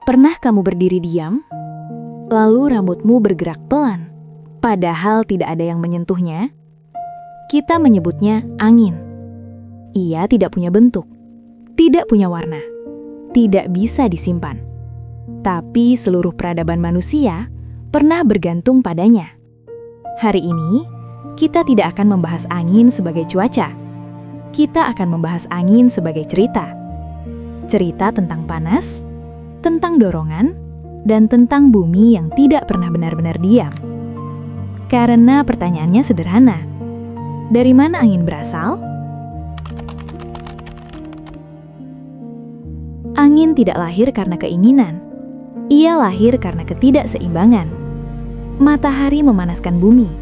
Pernah kamu berdiri diam, lalu rambutmu bergerak pelan, padahal tidak ada yang menyentuhnya? Kita menyebutnya angin. Ia tidak punya bentuk, tidak punya warna, tidak bisa disimpan. Tapi seluruh peradaban manusia pernah bergantung padanya. Hari ini, kita tidak akan membahas angin sebagai cuaca. Kita akan membahas angin sebagai cerita. Cerita tentang panas, tentang dorongan, dan tentang bumi yang tidak pernah benar-benar diam. Karena pertanyaannya sederhana. Dari mana angin berasal? Angin tidak lahir karena keinginan. Ia lahir karena ketidakseimbangan. Matahari memanaskan bumi,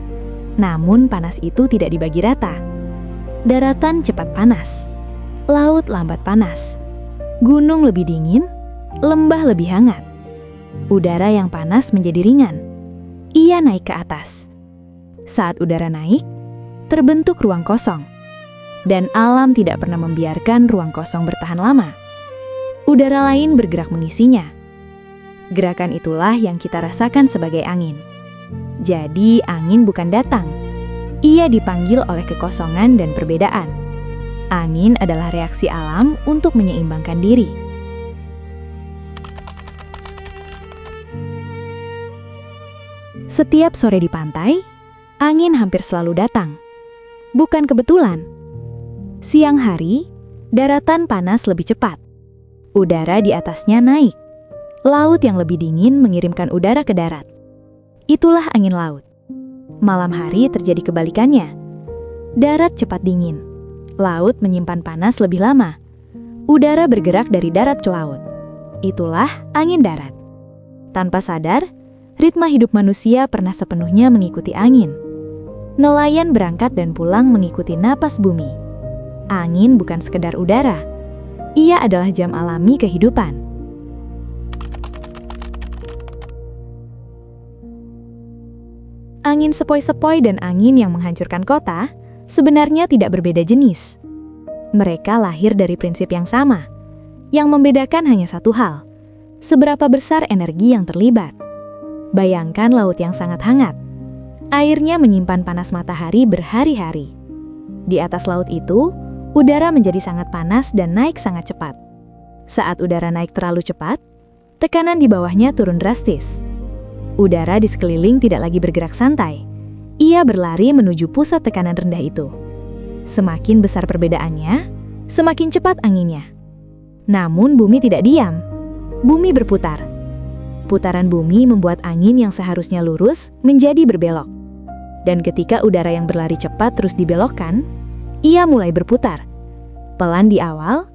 namun panas itu tidak dibagi rata. Daratan cepat panas, laut lambat panas, gunung lebih dingin, lembah lebih hangat. Udara yang panas menjadi ringan. Ia naik ke atas. Saat udara naik, terbentuk ruang kosong. Dan alam tidak pernah membiarkan ruang kosong bertahan lama. Udara lain bergerak mengisinya. Gerakan itulah yang kita rasakan sebagai angin. Jadi, angin bukan datang. Ia dipanggil oleh kekosongan dan perbedaan. Angin adalah reaksi alam untuk menyeimbangkan diri. Setiap sore di pantai, angin hampir selalu datang. Bukan kebetulan. Siang hari, daratan panas lebih cepat. Udara di atasnya naik. Laut yang lebih dingin mengirimkan udara ke darat. Itulah angin laut. Malam hari terjadi kebalikannya. Darat cepat dingin. Laut menyimpan panas lebih lama. Udara bergerak dari darat ke laut. Itulah angin darat. Tanpa sadar, ritme hidup manusia pernah sepenuhnya mengikuti angin. Nelayan berangkat dan pulang mengikuti napas bumi. Angin bukan sekedar udara. Ia adalah jam alami kehidupan. Angin sepoi-sepoi dan angin yang menghancurkan kota sebenarnya tidak berbeda jenis. Mereka lahir dari prinsip yang sama. Yang membedakan hanya satu hal: seberapa besar energi yang terlibat. Bayangkan laut yang sangat hangat. Airnya menyimpan panas matahari berhari-hari. Di atas laut itu, udara menjadi sangat panas dan naik sangat cepat. Saat udara naik terlalu cepat, tekanan di bawahnya turun drastis. Udara di sekeliling tidak lagi bergerak santai. Ia berlari menuju pusat tekanan rendah itu. Semakin besar perbedaannya, semakin cepat anginnya. Namun bumi tidak diam. Bumi berputar. Putaran bumi membuat angin yang seharusnya lurus menjadi berbelok. Dan ketika udara yang berlari cepat terus dibelokkan, ia mulai berputar. Pelan di awal,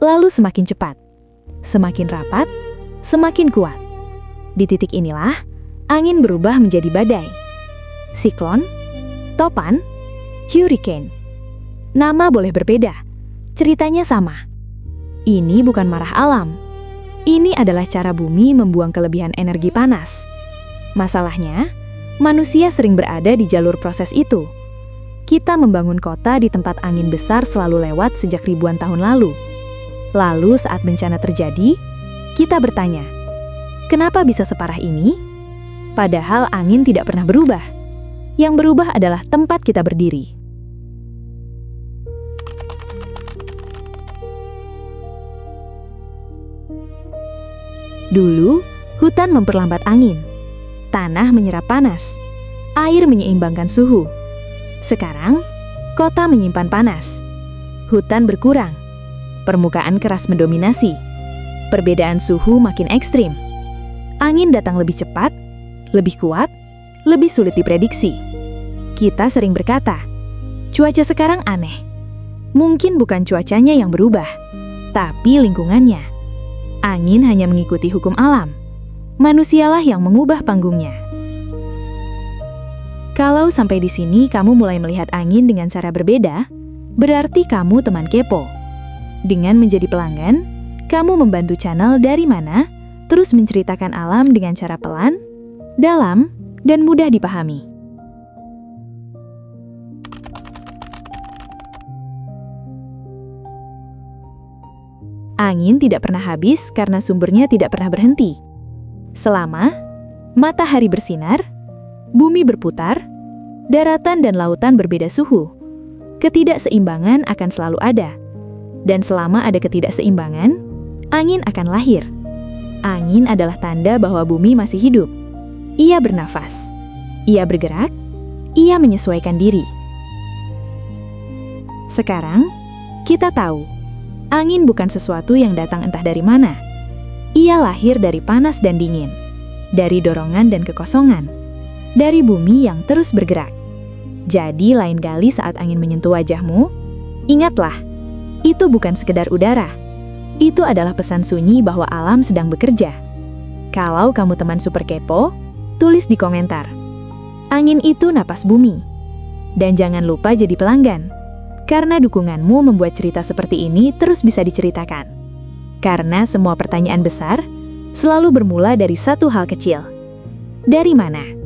lalu semakin cepat. Semakin rapat, semakin kuat. Di titik inilah, angin berubah menjadi badai. Siklon, topan, hurricane. Nama boleh berbeda, ceritanya sama. Ini bukan marah alam. Ini adalah cara bumi membuang kelebihan energi panas. Masalahnya, manusia sering berada di jalur proses itu. Kita membangun kota di tempat angin besar selalu lewat sejak ribuan tahun lalu. Lalu saat bencana terjadi, kita bertanya, kenapa bisa separah ini? Padahal angin tidak pernah berubah. Yang berubah adalah tempat kita berdiri. Dulu, hutan memperlambat angin. Tanah menyerap panas. Air menyeimbangkan suhu. Sekarang, kota menyimpan panas. Hutan berkurang. Permukaan keras mendominasi. Perbedaan suhu makin ekstrim. Angin datang lebih cepat, lebih kuat, lebih sulit diprediksi. Kita sering berkata, cuaca sekarang aneh. Mungkin bukan cuacanya yang berubah, tapi lingkungannya. Angin hanya mengikuti hukum alam. Manusialah yang mengubah panggungnya. Kalau sampai di sini kamu mulai melihat angin dengan cara berbeda, berarti kamu teman kepo. Dengan menjadi pelanggan, kamu membantu channel Dari Mana terus menceritakan alam dengan cara pelan, dalam, dan mudah dipahami. Angin tidak pernah habis karena sumbernya tidak pernah berhenti. Selama matahari bersinar, bumi berputar, daratan dan lautan berbeda suhu, ketidakseimbangan akan selalu ada. Dan selama ada ketidakseimbangan, angin akan lahir. Angin adalah tanda bahwa bumi masih hidup. Ia bernafas, ia bergerak, ia menyesuaikan diri. Sekarang, kita tahu, angin bukan sesuatu yang datang entah dari mana. Ia lahir dari panas dan dingin, dari dorongan dan kekosongan, dari bumi yang terus bergerak. Jadi lain kali saat angin menyentuh wajahmu, ingatlah, itu bukan sekedar udara. Itu adalah pesan sunyi bahwa alam sedang bekerja. Kalau kamu teman super kepo, tulis di komentar. Angin itu napas bumi. Dan jangan lupa jadi pelanggan. Karena dukunganmu membuat cerita seperti ini terus bisa diceritakan. Karena semua pertanyaan besar selalu bermula dari satu hal kecil. Dari mana?